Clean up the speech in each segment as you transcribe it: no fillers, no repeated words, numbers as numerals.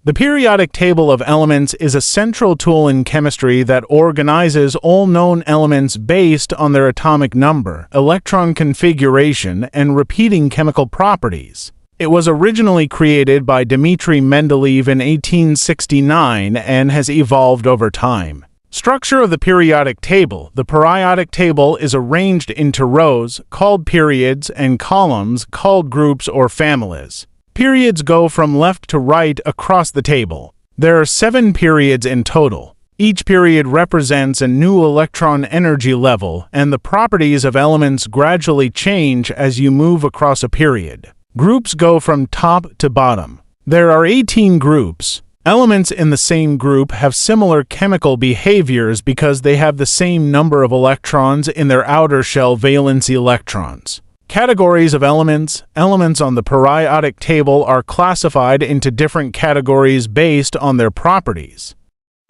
The periodic table of elements is a central tool in chemistry that organizes all known elements based on their atomic number, electron configuration, and repeating chemical properties. It was originally created by Dmitry Mendeleev in 1869 and has evolved over time. Structure of the periodic table. The periodic table is arranged into rows, called periods, and columns, called groups or families. Periods go from left to right across the table. There are 7 periods in total. Each period represents a new electron energy level, and the properties of elements gradually change as you move across a period. Groups go from top to bottom. There are 18 groups. Elements in the same group have similar chemical behaviors because they have the same number of electrons in their outer shell valency electrons. Categories of elements. Elements on the periodic table are classified into different categories based on their properties.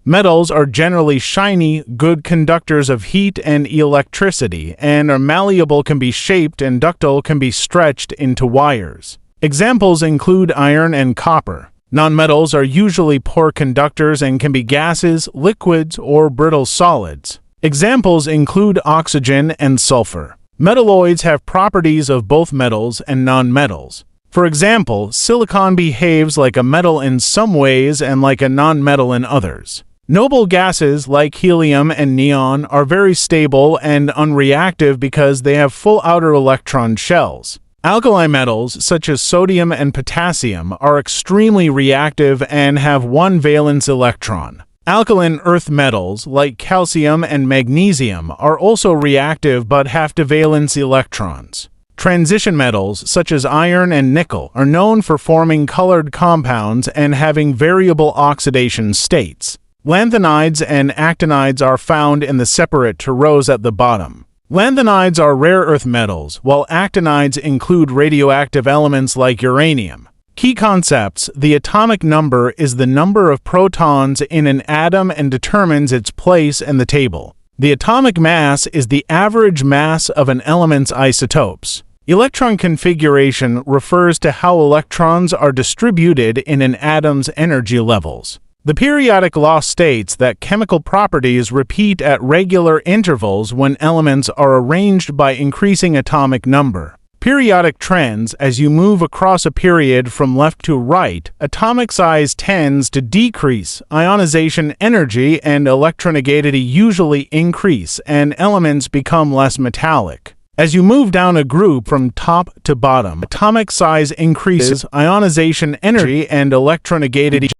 Metals are generally shiny, good conductors of heat and electricity, and are malleable, can be shaped, and ductile, can be stretched into wires. Examples include iron and copper. Nonmetals are usually poor conductors and can be gases, liquids, or brittle solids. Examples include oxygen and sulfur. Metalloids have properties of both metals and nonmetals. For example, silicon behaves like a metal in some ways and like a nonmetal in others. Noble gases like helium and neon are very stable and unreactive because they have full outer electron shells. Alkali metals, such as sodium and potassium, are extremely reactive and have one valence electron. Alkaline earth metals, like calcium and magnesium, are also reactive but have two valence electrons. Transition metals, such as iron and nickel, are known for forming colored compounds and having variable oxidation states. Lanthanides and actinides are found in the separate two rows at the bottom. Lanthanides are rare earth metals, while actinides include radioactive elements like uranium. Key concepts. The atomic number is the number of protons in an atom and determines its place in the table. The atomic mass is the average mass of an element's isotopes. Electron configuration refers to how electrons are distributed in an atom's energy levels. The periodic law states that chemical properties repeat at regular intervals when elements are arranged by increasing atomic number. Periodic trends. As you move across a period from left to right, atomic size tends to decrease, ionization energy and electronegativity usually increase, and elements become less metallic. As you move down a group from top to bottom, atomic size increases, ionization energy and electronegativity